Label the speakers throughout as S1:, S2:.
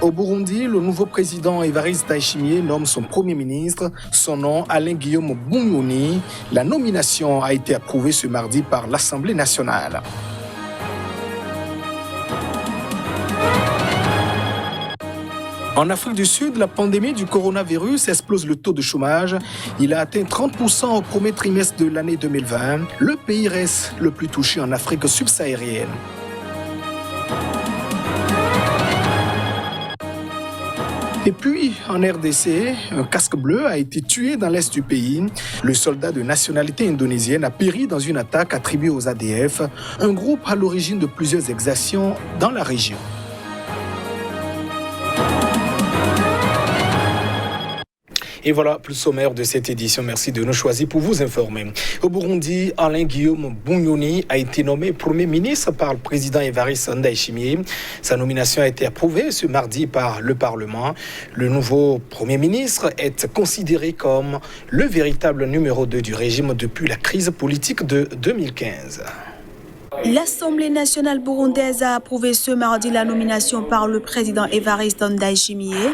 S1: Au Burundi, le nouveau président Evariste Ndayishimiye nomme son premier ministre. Son nom, Alain Guillaume Bunyoni. La nomination a été approuvée ce mardi par l'Assemblée nationale. En Afrique du Sud, la pandémie du coronavirus explose le taux de chômage. Il a atteint 30% au premier trimestre de l'année 2020. Le pays reste le plus touché en Afrique subsaharienne. Et puis, en RDC, un casque bleu a été tué dans l'est du pays. Le soldat de nationalité indonésienne a péri dans une attaque attribuée aux ADF, un groupe à l'origine de plusieurs exactions dans la région. Et voilà, plus sommaire de cette édition. Merci de nous choisir pour vous informer. Au Burundi, Alain Guillaume Bunyoni a été nommé Premier ministre par le président Evariste Ndayishimiye. Sa nomination a été approuvée ce mardi par le Parlement. Le nouveau Premier ministre est considéré comme le véritable numéro 2 du régime depuis la crise politique de 2015.
S2: L'Assemblée nationale burundaise a approuvé ce mardi la nomination par le président Evariste Ndayishimiye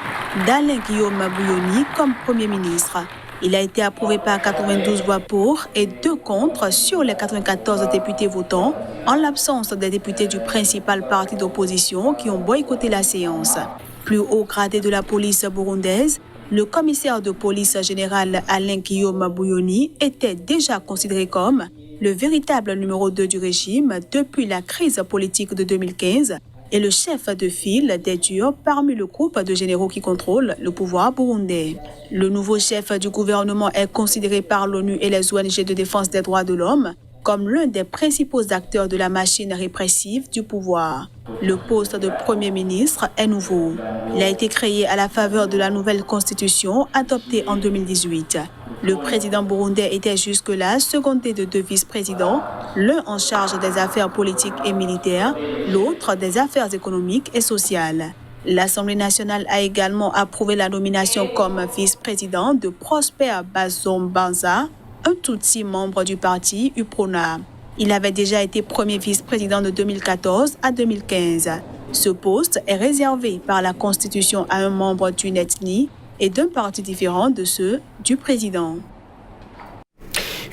S2: d'Alain Guillaume Bunyoni comme Premier ministre. Il a été approuvé par 92 voix pour et 2 contre sur les 94 députés votants, en l'absence des députés du principal parti d'opposition qui ont boycotté la séance. Plus haut gradé de la police burundaise, le commissaire de police général Alain Guillaume Bunyoni était déjà considéré comme le véritable numéro 2 du régime depuis la crise politique de 2015 et le chef de file des durs parmi le groupe de généraux qui contrôlent le pouvoir burundais. Le nouveau chef du gouvernement est considéré par l'ONU et les ONG de défense des droits de l'homme comme l'un des principaux acteurs de la machine répressive du pouvoir. Le poste de Premier ministre est nouveau. Il a été créé à la faveur de la nouvelle constitution adoptée en 2018. Le président burundais était jusque-là secondé de 2 vice-présidents, l'un en charge des affaires politiques et militaires, l'autre des affaires économiques et sociales. L'Assemblée nationale a également approuvé la nomination comme vice-président de Prosper Bazombanza, un Tutsi membre du parti UPRONA. Il avait déjà été premier vice-président de 2014 à 2015. Ce poste est réservé par la Constitution à un membre d'une ethnie et d'un parti différent de ceux du président.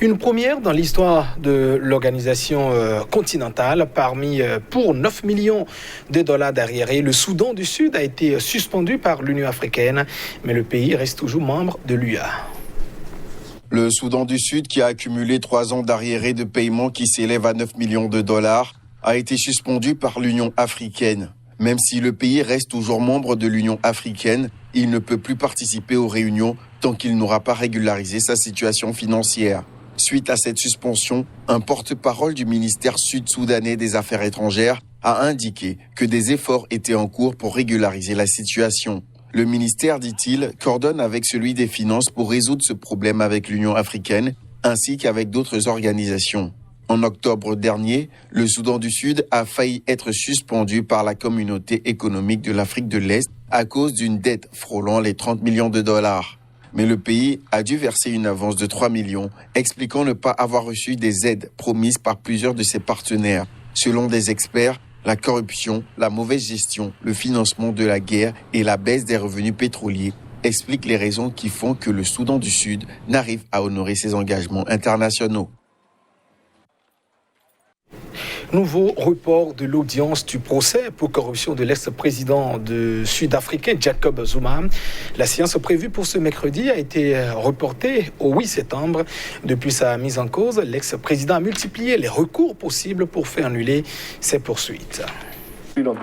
S1: Une première dans l'histoire de l'organisation continentale. Pour 9 millions de dollars d'arriérés, le Soudan du Sud a été suspendu par l'Union africaine, mais le pays reste toujours membre de l'UA.
S3: Le Soudan du Sud, qui a accumulé 3 ans d'arriérés de paiement qui s'élèvent à 9 millions de dollars, a été suspendu par l'Union africaine. Même si le pays reste toujours membre de l'Union africaine, il ne peut plus participer aux réunions tant qu'il n'aura pas régularisé sa situation financière. Suite à cette suspension, un porte-parole du ministère sud-soudanais des Affaires étrangères a indiqué que des efforts étaient en cours pour régulariser la situation. Le ministère, dit-il, coordonne avec celui des Finances pour résoudre ce problème avec l'Union africaine ainsi qu'avec d'autres organisations. En octobre dernier, le Soudan du Sud a failli être suspendu par la Communauté économique de l'Afrique de l'Est à cause d'une dette frôlant les 30 millions de dollars. Mais le pays a dû verser une avance de 3 millions, expliquant ne pas avoir reçu des aides promises par plusieurs de ses partenaires. Selon des experts, la corruption, la mauvaise gestion, le financement de la guerre et la baisse des revenus pétroliers expliquent les raisons qui font que le Soudan du Sud n'arrive à honorer ses engagements internationaux.
S1: Nouveau report de l'audience du procès pour corruption de l'ex-président sud-africain Jacob Zuma. La séance prévue pour ce mercredi a été reportée au 8 septembre. Depuis sa mise en cause, l'ex-président a multiplié les recours possibles pour faire annuler ses poursuites.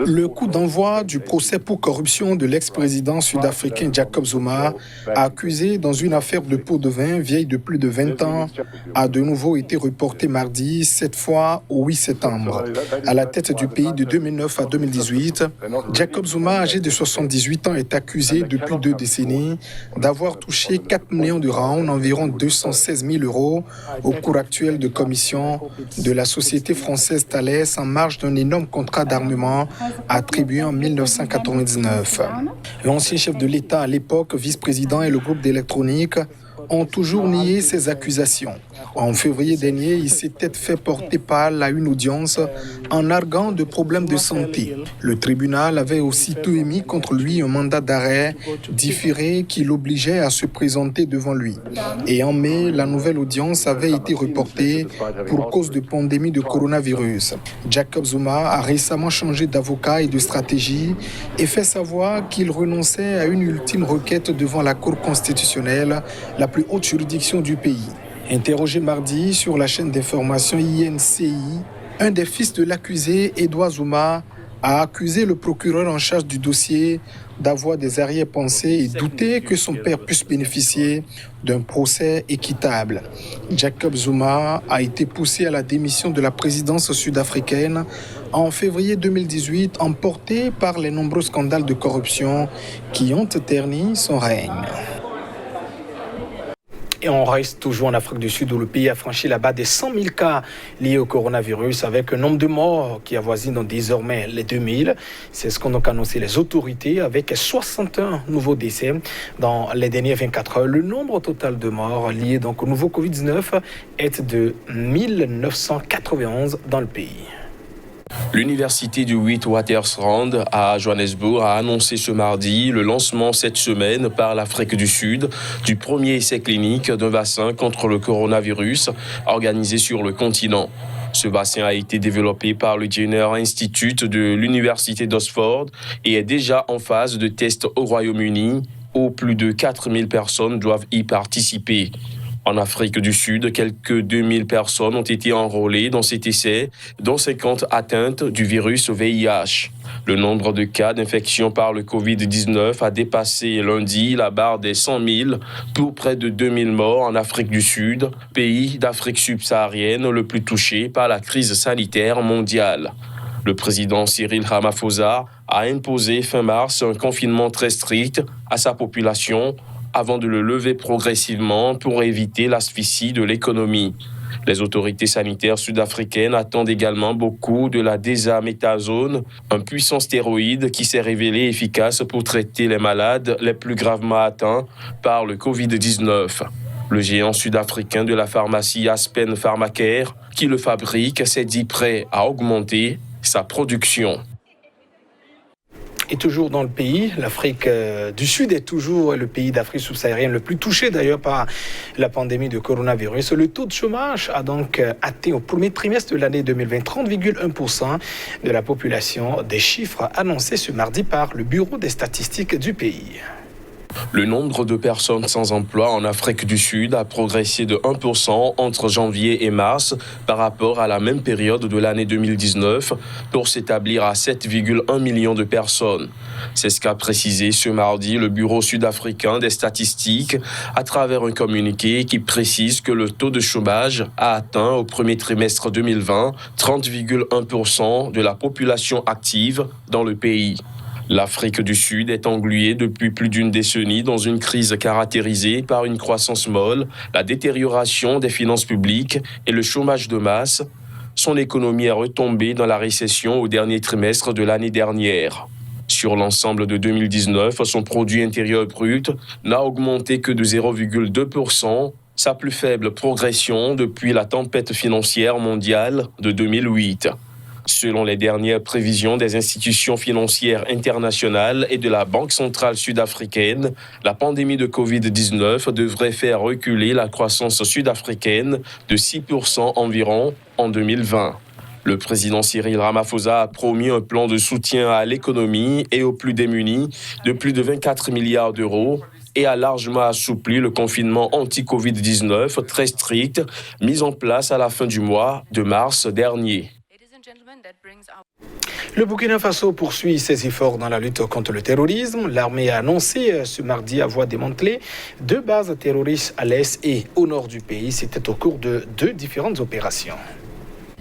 S1: Le coup d'envoi du procès pour corruption de l'ex-président sud-africain Jacob Zuma, accusé dans une affaire de pot de vin vieille de plus de 20 ans, a de nouveau été reporté mardi, cette fois au 8 septembre. À la tête du pays de 2009 à 2018, Jacob Zuma, âgé de 78 ans, est accusé depuis 2 décennies d'avoir touché 4 millions de rands, environ 216 000 euros, au cours actuel de commission de la société française Thales en marge d'un énorme contrat d'armement attribué en 1999. L'ancien chef de l'État à l'époque, vice-président et le groupe d'électronique ont toujours nié ces accusations. En février dernier, il s'était fait porter pâle à une audience en arguant de problèmes de santé. Le tribunal avait aussitôt émis contre lui un mandat d'arrêt différé qui l'obligeait à se présenter devant lui. Et en mai, la nouvelle audience avait été reportée pour cause de pandémie de coronavirus. Jacob Zuma a récemment changé d'avocat et de stratégie et fait savoir qu'il renonçait à une ultime requête devant la Cour constitutionnelle, la plus haute juridiction du pays. Interrogé mardi sur la chaîne d'information INCI, un des fils de l'accusé, Edouard Zuma, a accusé le procureur en charge du dossier d'avoir des arrière-pensées et douter que son père puisse bénéficier d'un procès équitable. Jacob Zuma a été poussé à la démission de la présidence sud-africaine en février 2018, emporté par les nombreux scandales de corruption qui ont terni son règne. Et on reste toujours en Afrique du Sud où le pays a franchi la barre des 100 000 cas liés au coronavirus avec un nombre de morts qui avoisine désormais les 2000. C'est ce qu'ont annoncé les autorités avec 61 nouveaux décès dans les dernières 24 heures. Le nombre total de morts liés donc au nouveau Covid-19 est de 1991 dans le pays.
S4: L'université du Witwatersrand à Johannesburg a annoncé ce mardi le lancement cette semaine par l'Afrique du Sud du premier essai clinique d'un vaccin contre le coronavirus organisé sur le continent. Ce vaccin a été développé par le Jenner Institute de l'université d'Oxford et est déjà en phase de test au Royaume-Uni où plus de 4000 personnes doivent y participer. En Afrique du Sud, quelques 2000 personnes ont été enrôlées dans cet essai, dont 50 atteintes du virus VIH. Le nombre de cas d'infection par le Covid-19 a dépassé lundi la barre des 100 000 pour près de 2000 morts en Afrique du Sud, pays d'Afrique subsaharienne le plus touché par la crise sanitaire mondiale. Le président Cyril Ramaphosa a imposé fin mars un confinement très strict à sa population avant de le lever progressivement pour éviter l'asphyxie de l'économie. Les autorités sanitaires sud-africaines attendent également beaucoup de la désaméthasone, un puissant stéroïde qui s'est révélé efficace pour traiter les malades les plus gravement atteints par le Covid-19. Le géant sud-africain de la pharmacie Aspen Pharmacare, qui le fabrique, s'est dit prêt à augmenter sa production.
S1: Et toujours dans le pays, l'Afrique du Sud est toujours le pays d'Afrique subsaharienne le plus touché d'ailleurs par la pandémie de coronavirus. Le taux de chômage a donc atteint au premier trimestre de l'année 2020 30,1% de la population, des chiffres annoncés ce mardi par le Bureau des statistiques du pays.
S4: Le nombre de personnes sans emploi en Afrique du Sud a progressé de 1% entre janvier et mars par rapport à la même période de l'année 2019 pour s'établir à 7,1 millions de personnes. C'est ce qu'a précisé ce mardi le Bureau sud-africain des statistiques à travers un communiqué qui précise que le taux de chômage a atteint au premier trimestre 2020 30,1% de la population active dans le pays. L'Afrique du Sud est engluée depuis plus d'une décennie dans une crise caractérisée par une croissance molle, la détérioration des finances publiques et le chômage de masse. Son économie est retombée dans la récession au dernier trimestre de l'année dernière. Sur l'ensemble de 2019, son produit intérieur brut n'a augmenté que de 0,2%, sa plus faible progression depuis la tempête financière mondiale de 2008. Selon les dernières prévisions des institutions financières internationales et de la Banque centrale sud-africaine, la pandémie de Covid-19 devrait faire reculer la croissance sud-africaine de 6% environ en 2020. Le président Cyril Ramaphosa a promis un plan de soutien à l'économie et aux plus démunis de plus de 24 milliards d'euros et a largement assoupli le confinement anti-Covid-19 très strict mis en place à la fin du mois de mars dernier.
S1: Le Burkina Faso poursuit ses efforts dans la lutte contre le terrorisme. L'armée a annoncé ce mardi avoir démantelé 2 bases terroristes à l'est et au nord du pays. C'était au cours de 2 différentes opérations.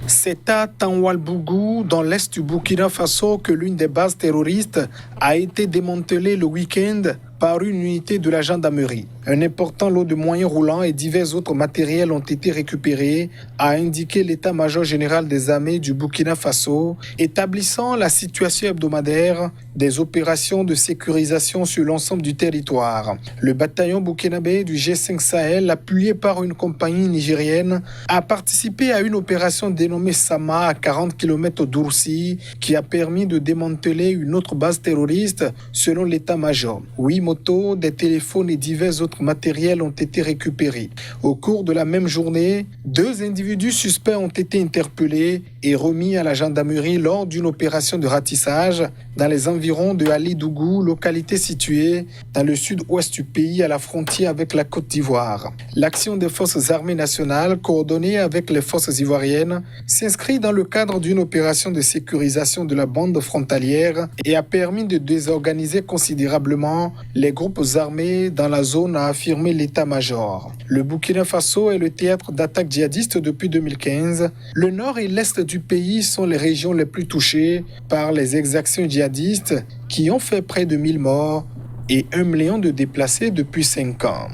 S1: C'est à Tanwalbougou, dans l'est du Burkina Faso, que l'une des bases terroristes a été démantelée le week-end par une unité de la gendarmerie. Un important lot de moyens roulants et divers autres matériels ont été récupérés, a indiqué l'état-major général des armées du Burkina Faso, établissant la situation hebdomadaire des opérations de sécurisation sur l'ensemble du territoire. Le bataillon burkinabé du G5 Sahel, appuyé par une compagnie nigérienne, a participé à une opération dénommée Sama à 40 km d'Oursi qui a permis de démanteler une autre base terroriste selon l'état-major. 8 motos, des téléphones et divers autres matériels ont été récupérés. Au cours de la même journée, 2 individus suspects ont été interpellés et remis à la gendarmerie lors d'une opération de ratissage dans les environs de Ali-Dougou, localité située dans le sud-ouest du pays à la frontière avec la Côte d'Ivoire. L'action des forces armées nationales, coordonnée avec les forces ivoiriennes, s'inscrit dans le cadre d'une opération de sécurisation de la bande frontalière et a permis de désorganiser considérablement les groupes armés dans la zone, a affirmé l'état-major. Le Burkina Faso est le théâtre d'attaques djihadistes depuis 2015. Le nord et l'est du pays sont les régions les plus touchées par les exactions djihadistes qui ont fait près de 1000 morts et 1 million de déplacés depuis 5 ans.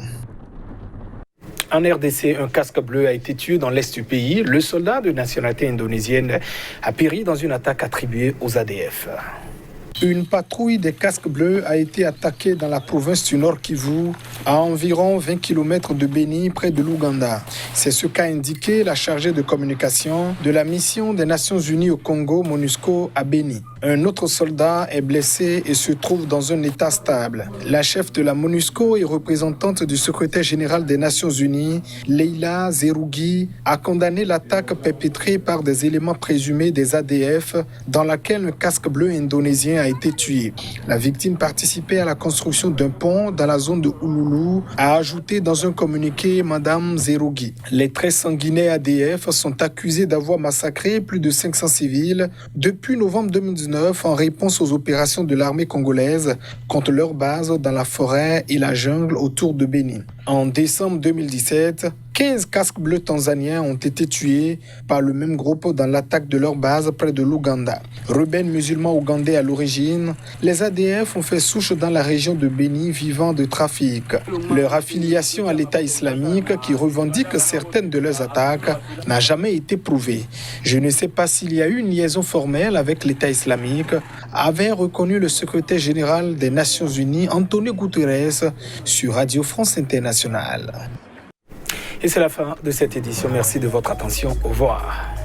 S1: En RDC, un casque bleu a été tué dans l'est du pays. Le soldat de nationalité indonésienne a péri dans une attaque attribuée aux ADF. Une patrouille des casques bleus a été attaquée dans la province du Nord Kivu, à environ 20 km de Beni, près de l'Ouganda. C'est ce qu'a indiqué la chargée de communication de la mission des Nations Unies au Congo, MONUSCO, à Beni. Un autre soldat est blessé et se trouve dans un état stable. La chef de la MONUSCO et représentante du secrétaire général des Nations Unies, Leila Zerougui, a condamné l'attaque perpétrée par des éléments présumés des ADF dans laquelle un casque bleu indonésien a été tué. La victime participait à la construction d'un pont dans la zone de Ouloulou, a ajouté dans un communiqué Madame Zerougui. Les très sanguinaires ADF sont accusés d'avoir massacré plus de 500 civils depuis novembre 2019 en réponse aux opérations de l'armée congolaise contre leur base dans la forêt et la jungle autour de Beni. En décembre 2017, 15 casques bleus tanzaniens ont été tués par le même groupe dans l'attaque de leur base près de l'Ouganda. Rebelles musulmans ougandais à l'origine, les ADF ont fait souche dans la région de Beni vivant de trafic. Leur affiliation à l'État islamique, qui revendique certaines de leurs attaques, n'a jamais été prouvée. Je ne sais pas s'il y a eu une liaison formelle avec l'État islamique, avait reconnu le secrétaire général des Nations Unies, Antonio Guterres, sur Radio France Internationale. Et c'est la fin de cette édition. Merci de votre attention. Au revoir.